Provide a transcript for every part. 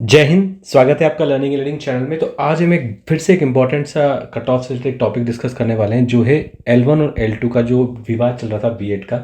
जय हिंद। स्वागत है आपका लर्निंग लर्निंग चैनल में। तो आज हम एक फिर से एक इम्पॉर्टेंट सा कट ऑफ से रिलेटेड टॉपिक डिस्कस करने वाले हैं, जो है L1 और L2 का जो विवाद चल रहा था बीएड का।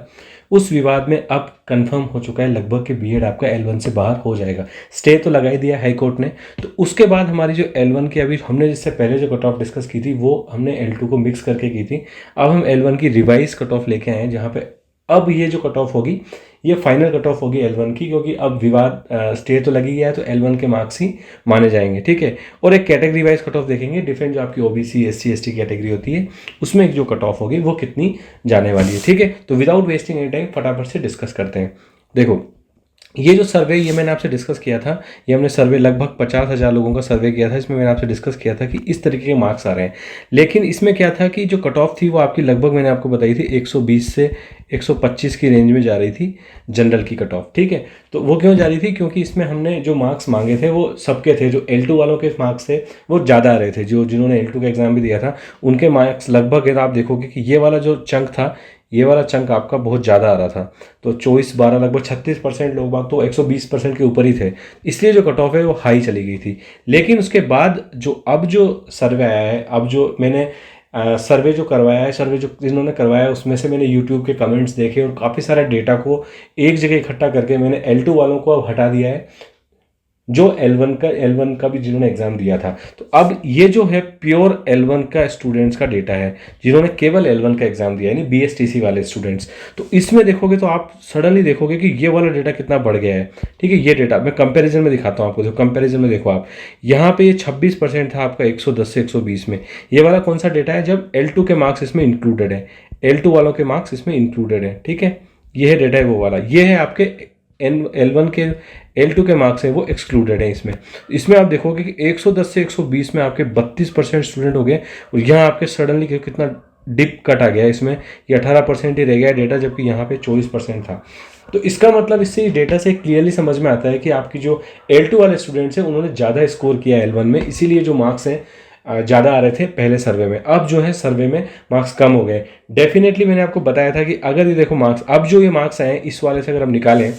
उस विवाद में अब कंफर्म हो चुका है लगभग कि बीएड आपका L1 से बाहर हो जाएगा। स्टे तो लगा ही दिया हाई कोर्ट ने। तो उसके बाद हमारी जो L1 की अभी हमने जिससे पहले जो कट ऑफ डिस्कस की थी वो हमने L2 को मिक्स करके की थी। अब हम L1 की रिवाइज कट ऑफ लेके आए हैं, जहाँ पे अब ये जो कट ऑफ होगी ये फाइनल कट ऑफ होगी L1 की, क्योंकि अब विवाद स्टे तो लगी गया है, तो L1 के मार्क्स ही माने जाएंगे। ठीक है। और एक कैटेगरी वाइज कट ऑफ देखेंगे, डिफरेंट जो आपकी ओबीसी एससी एसटी कैटेगरी होती है उसमें एक जो कट ऑफ होगी वो कितनी जाने वाली है। ठीक है। तो विदाउट वेस्टिंग एनी टाइम फटाफट से डिस्कस करते हैं। देखो, ये जो सर्वे ये मैंने आपसे डिस्कस किया था, ये हमने सर्वे लगभग 50,000 लोगों का सर्वे किया था। इसमें मैंने आपसे डिस्कस किया था कि इस तरीके के मार्क्स आ रहे हैं। लेकिन इसमें क्या था कि जो कट ऑफ थी वो आपकी लगभग मैंने आपको बताई थी 120 से 125 की रेंज में जा रही थी जनरल की कट ऑफ। ठीक है। तो वो क्यों जा रही थी? क्योंकि इसमें हमने जो मार्क्स मांगे थे वो सबके थे। जो L2 वालों के मार्क्स थे वो ज़्यादा आ रहे थे, जिन्होंने L2 का एग्ज़ाम भी दिया था उनके मार्क्स लगभग, आप देखोगे कि ये वाला जो चंक था, ये वाला चंक आपका बहुत ज़्यादा आ रहा था। तो 24-12 लगभग 36% लोग बाग तो 120% के ऊपर ही थे, इसलिए जो कट ऑफ है वो हाई चली गई थी। लेकिन उसके बाद जो अब जो सर्वे आया है, अब जो मैंने सर्वे जो करवाया है, सर्वे जो जिन्होंने करवाया है उसमें से मैंने यूट्यूब के कमेंट्स देखे और काफ़ी सारे डेटा को एक जगह इकट्ठा करके मैंने L2 वालों को अब हटा दिया है, जो L1 का भी जिन्होंने एग्जाम दिया था। तो अब ये जो है प्योर L1 का स्टूडेंट्स का डेटा है, जिन्होंने केवल L1 का एग्जाम दिया है, यानी BSTC वाले स्टूडेंट्स। तो इसमें देखोगे तो आप सडनली देखोगे कि ये वाला डेटा कितना बढ़ गया है। ठीक है। ये डेटा मैं कंपैरिजन में दिखाता हूँ आपको। जो कंपैरिजन में देखो आप, यहाँ पे ये 26% था आपका 110 से 120 में। ये वाला कौन सा डेटा है? जब L2 के मार्क्स इसमें इंक्लूडेड है, L2 वालों के मार्क्स इसमें इंक्लूडेड है। ठीक है। ये डेटा है वो वाला। ये है आपके L1 के, L2 के मार्क्स है वो एक्सक्लूडेड है इसमें। इसमें आप देखोगे कि 110 से 120 में आपके 32% स्टूडेंट हो गए, और यहाँ आपके सडनली कितना डिप कट आ गया इसमें, ये 18% ही रह गया डेटा, जबकि यहाँ पे 24% था। तो इसका मतलब इससे डेटा से क्लियरली समझ में आता है कि आपकी जो L2 वाले स्टूडेंट्स हैं उन्होंने ज़्यादा स्कोर किया L1 में, इसीलिए जो मार्क्स हैं ज़्यादा आ रहे थे पहले सर्वे में। अब जो है सर्वे में मार्क्स कम हो गए। डेफिनेटली मैंने आपको बताया था कि अगर ये देखो मार्क्स, अब जो ये मार्क्स आए हैं इस वाले से अगर हम निकालें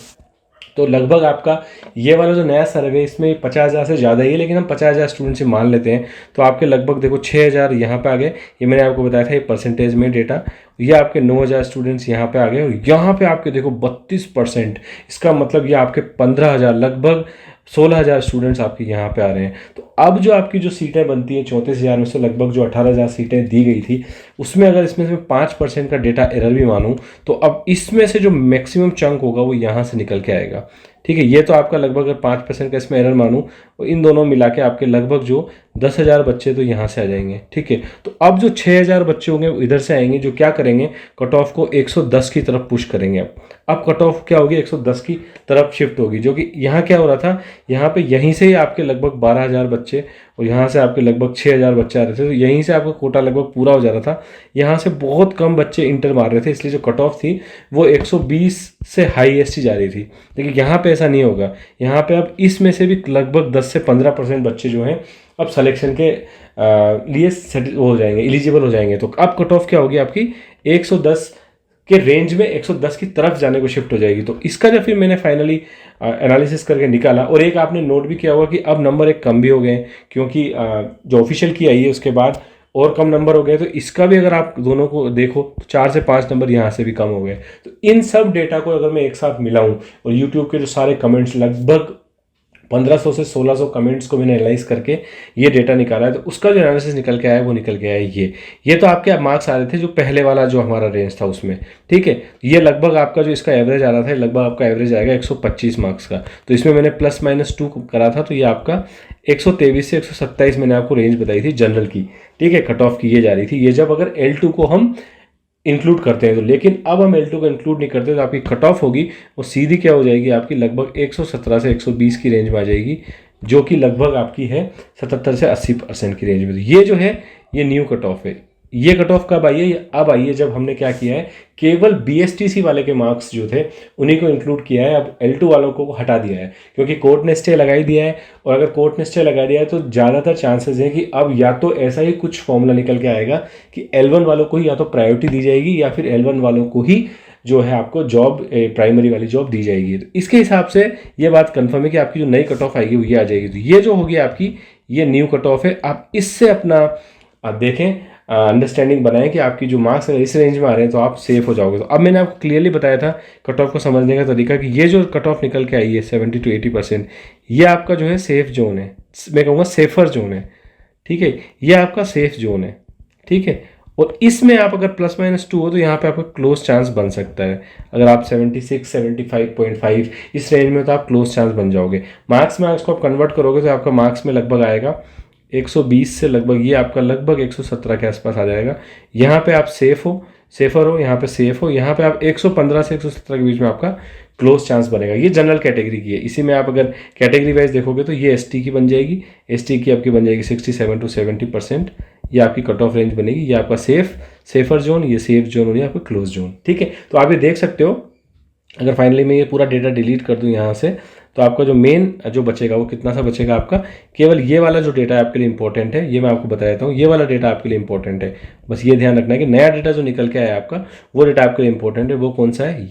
तो लगभग आपका ये वाला जो नया सर्वे इसमें 50,000 से ज़्यादा ही है, लेकिन हम 50,000 स्टूडेंट से मान लेते हैं तो आपके लगभग देखो 6,000 यहाँ पे आ गए। ये मैंने आपको बताया था ये परसेंटेज में डेटा। ये आपके 9,000 स्टूडेंट्स यहाँ पे आ गए, और यहाँ पे आपके देखो 32%। इसका मतलब ये आपके 15,000 लगभग 16,000 स्टूडेंट्स आपके यहाँ पे आ रहे हैं। तो अब जो आपकी जो सीटें बनती हैं 34,000 में से लगभग जो 18,000 सीटें दी गई थी, उसमें अगर इसमें से 5% का डेटा एरर भी मानूं तो अब इसमें से जो मैक्सिमम चंक होगा वो यहाँ से निकल के आएगा। ठीक है। ये तो आपका लगभग अगर 5% का इसमें एरर मानूं तो इन दोनों मिला के आपके लगभग जो 10,000 बच्चे तो यहाँ से आ जाएंगे। ठीक है। तो अब जो 6,000 बच्चे होंगे वो इधर से आएंगे, जो क्या करेंगे, कट ऑफ को 110 की तरफ पुश करेंगे। अब कट ऑफ क्या होगी, 110 की तरफ शिफ्ट होगी, जो कि यहाँ क्या हो रहा था, यहाँ पे यहीं से ही आपके लगभग 12,000 बच्चे और यहाँ से आपके लगभग 6,000 बच्चे आ रहे थे। तो यहीं से आपका कोटा लगभग पूरा हो जा रहा था। यहाँ से बहुत कम बच्चे इंटर मार रहे थे, इसलिए जो कट ऑफ थी वो 120 से हाईएस्ट ही जा रही थी। लेकिन यहाँ पे ऐसा नहीं होगा। यहाँ पे अब इसमें से भी लगभग 10 से 15% बच्चे जो हैं अब सिलेक्शन के लिए हो जाएंगे, एलिजिबल हो जाएंगे। तो अब कट ऑफ क्या होगी आपकी 110 के रेंज में 110 की तरफ जाने को शिफ्ट हो जाएगी। तो इसका जब फिर मैंने फाइनली एनालिसिस करके निकाला, और एक आपने नोट भी किया होगा कि अब नंबर एक कम भी हो गए, क्योंकि जो ऑफिशियल की आई है उसके बाद और कम नंबर हो गए। तो इसका भी अगर आप दोनों को देखो तो 4 से 5 नंबर यहाँ से भी कम हो गए। तो इन सब डेटा को अगर मैं एक साथ मिलाऊं और यूट्यूब के जो सारे कमेंट्स, लगभग 1500 से 1600 कमेंट्स को मैंने एनालाइज करके ये डेटा निकाला है, तो उसका जो एनालिसिस निकल के आया है वो निकल के आया है ये तो आपके मार्क्स आ रहे थे जो पहले वाला जो हमारा रेंज था उसमें। ठीक है। ये लगभग आपका जो इसका एवरेज आ रहा था, लगभग आपका एवरेज आएगा 125 मार्क्स का। तो इसमें मैंने +-2 करा था, तो ये आपका 123 से 127 मैंने आपको रेंज बताई थी जनरल की। ठीक है। कट ऑफ की ये जा रही थी, ये जब अगर L2 को हम इंक्लूड करते हैं तो। लेकिन अब हम L2 को इंक्लूड नहीं करते तो आपकी कट ऑफ होगी वो सीधी क्या हो जाएगी आपकी, लगभग 117 से 120 की रेंज में आ जाएगी, जो कि लगभग आपकी है 77 से 80% की रेंज में। तो ये जो है ये न्यू कट ऑफ है। ये कट ऑफ कब आई है? अब आई है जब हमने क्या किया है, केवल BSTC वाले के मार्क्स जो थे उन्हीं को इंक्लूड किया है। अब L2 वालों को हटा दिया है, क्योंकि कोर्ट ने स्टे लगा ही दिया है। और अगर कोर्ट ने स्टे लगा दिया है तो ज़्यादातर चांसेस हैं कि अब या तो ऐसा ही कुछ फॉर्मूला निकल के आएगा कि L1 वालों को ही या तो प्रायोरिटी दी जाएगी, या फिर L1 वालों को ही जो है आपको जॉब प्राइमरी वाली जॉब दी जाएगी। तो इसके हिसाब से ये बात कंफर्म है कि आपकी जो नई कट ऑफ आएगी वो ये आ जाएगी। तो ये जो होगी आपकी ये न्यू कट ऑफ है। आप इससे अपना देखें, अंडरस्टैंडिंग बनाएं कि आपकी जो मार्क्स अगर इस रेंज में आ रहे हैं तो आप सेफ हो जाओगे। तो अब मैंने आपको क्लियरली बताया था कट ऑफ को समझने का तरीका कि ये जो कट ऑफ निकल के आई है 70 to 80%, ये आपका जो है सेफ जोन है, मैं कहूँगा सेफर जोन है। ठीक है, ये आपका सेफ जोन है। ठीक है, और इसमें आप अगर +-2 हो तो यहाँ पे आपका क्लोज चांस बन सकता है। अगर आप 76 75.5 इस रेंज में तो आप क्लोज चांस बन जाओगे। मार्क्स में इसको आप कन्वर्ट करोगे तो आपका मार्क्स में लगभग आएगा 120 से लगभग, ये आपका लगभग 117 के आसपास आ जाएगा। यहाँ पे आप सेफर हो, यहाँ पे सेफ हो, यहाँ पे आप 115 से 117 के बीच में आपका क्लोज चांस बनेगा। ये जनरल कैटेगरी की है। इसी में आप अगर कैटेगरी वाइज देखोगे तो ये एसटी की बन जाएगी, एसटी की आपकी बन जाएगी 67 to 70%, ये आपकी कट ऑफ रेंज बनेगी। ये आपका सेफर जोन, ये सेफ जोन और ये आपका क्लोज जोन। ठीक है, तो आप ये देख सकते हो। अगर फाइनली मैं ये पूरा डेटा डिलीट कर दूं यहाँ से तो आपका जो मेन जो बचेगा वो कितना सा बचेगा आपका, केवल ये वाला जो डेटा आपके लिए इंपॉर्टेंट है, ये मैं आपको बता देता हूँ। ये वाला डेटा आपके लिए इंपॉर्टेंट है, बस ये ध्यान रखना है कि नया डेटा जो निकल के आया आपका वो डेटा आपके लिए इंपॉर्टेंट है। वो कौन सा है,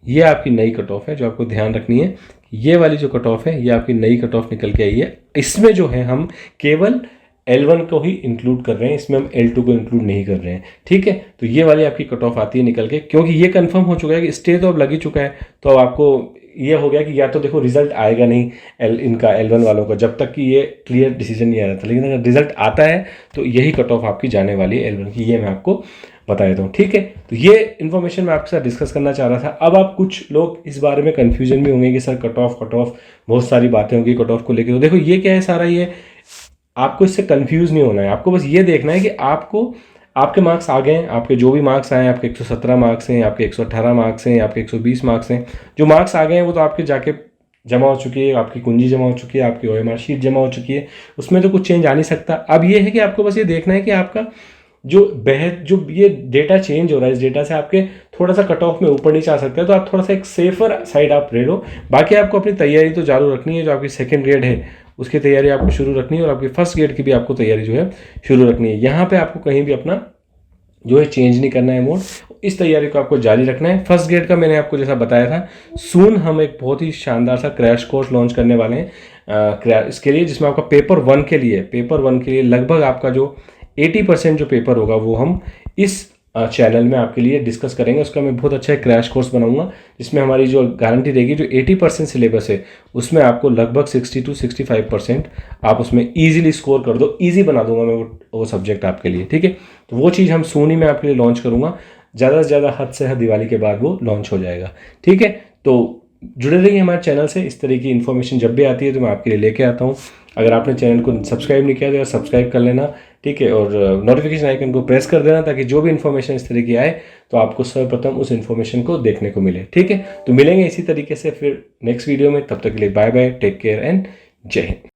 ये आपकी नई कट ऑफ है जो आपको ध्यान रखनी है। ये वाली जो कट ऑफ है ये आपकी नई कट ऑफ निकल के आई है। इसमें जो है हम केवल L1 को ही इंक्लूड कर रहे हैं, इसमें हम L2 को इंक्लूड नहीं कर रहे हैं। ठीक है, तो ये वाली आपकी कट ऑफ आती है निकल के, क्योंकि ये कंफर्म हो चुका है कि स्टे तो अब लग ही चुका है। तो अब आपको ये हो गया कि या तो देखो रिजल्ट आएगा नहीं इनका L1 वालों का जब तक कि ये क्लियर डिसीजन नहीं आ रहा था, लेकिन अगर रिजल्ट आता है तो यही कट ऑफ आपकी जाने वाली है L1 की, ये मैं आपको बता देता हूँ। ठीक है, तो ये इन्फॉर्मेशन मैं आपके साथ डिस्कस करना चाह रहा था। अब आप कुछ लोग इस बारे में कन्फ्यूजन भी होंगे कि सर कट ऑफ बहुत सारी बातें होंगी कट ऑफ को लेकर। तो देखो ये क्या है सारा, ये आपको इससे कंफ्यूज नहीं होना है। आपको बस ये देखना है कि आपके मार्क्स आ गए हैं, आपके जो भी मार्क्स आए हैं, आपके 117 मार्क्स हैं, आपके 118 मार्क्स हैं, आपके 120 मार्क्स हैं, जो मार्क्स आ गए हैं वो तो आपके जाके जमा हो चुकी है, आपकी कुंजी जमा हो चुकी है, आपकी OMR शीट जमा हो चुकी है, उसमें तो कुछ चेंज आ नहीं सकता। अब ये है कि आपको बस ये देखना है कि आपका जो ये डेटा चेंज हो रहा है, इस डेटा से आपके थोड़ा सा कट ऑफ में ऊपर नीचे आ सकता है। तो आप थोड़ा सा एक सेफर साइड आप ले लो। बाकी आपको अपनी तैयारी तो चालू रखनी है, जो आपकी सेकंड ग्रेड है उसकी तैयारी आपको शुरू रखनी है, और आपकी फर्स्ट ग्रेड की भी आपको तैयारी जो है शुरू रखनी है। यहाँ पे आपको कहीं भी अपना जो है चेंज नहीं करना है मोड, इस तैयारी को आपको जारी रखना है। फर्स्ट ग्रेड का मैंने आपको जैसा बताया था, सून हम एक बहुत ही शानदार सा क्रैश कोर्स लॉन्च करने वाले हैं इसके लिए, जिसमें आपका पेपर वन के लिए लगभग आपका जो 80% जो पेपर होगा वो हम इस चैनल में आपके लिए डिस्कस करेंगे। उसका मैं बहुत अच्छा एक क्रैश कोर्स बनाऊंगा, जिसमें हमारी जो गारंटी रहेगी, जो 80% सिलेबस है उसमें आपको लगभग 60 to 65% आप उसमें ईजिली स्कोर कर दो। ईजी बना दूंगा मैं वो सब्जेक्ट आपके लिए। ठीक है, तो वो चीज़ हम सोनी में आपके लिए लॉन्च करूँगा, ज़्यादा से ज़्यादा हद से हद दिवाली के बाद वो लॉन्च हो जाएगा। ठीक है, तो जुड़े रहिए हमारे चैनल से। इस तरह की इन्फॉर्मेशन जब भी आती है तो मैं आपके लिए लेके आता हूँ। अगर आपने चैनल को सब्सक्राइब नहीं किया तो सब्सक्राइब कर लेना। ठीक है, और नोटिफिकेशन आइकन को प्रेस कर देना, ताकि जो भी इन्फॉर्मेशन इस तरह की आए तो आपको सर्वप्रथम उस इन्फॉर्मेशन को देखने को मिले। ठीक है, तो मिलेंगे इसी तरीके से फिर नेक्स्ट वीडियो में। तब तक के लिए bye bye, take care and जय हिंद।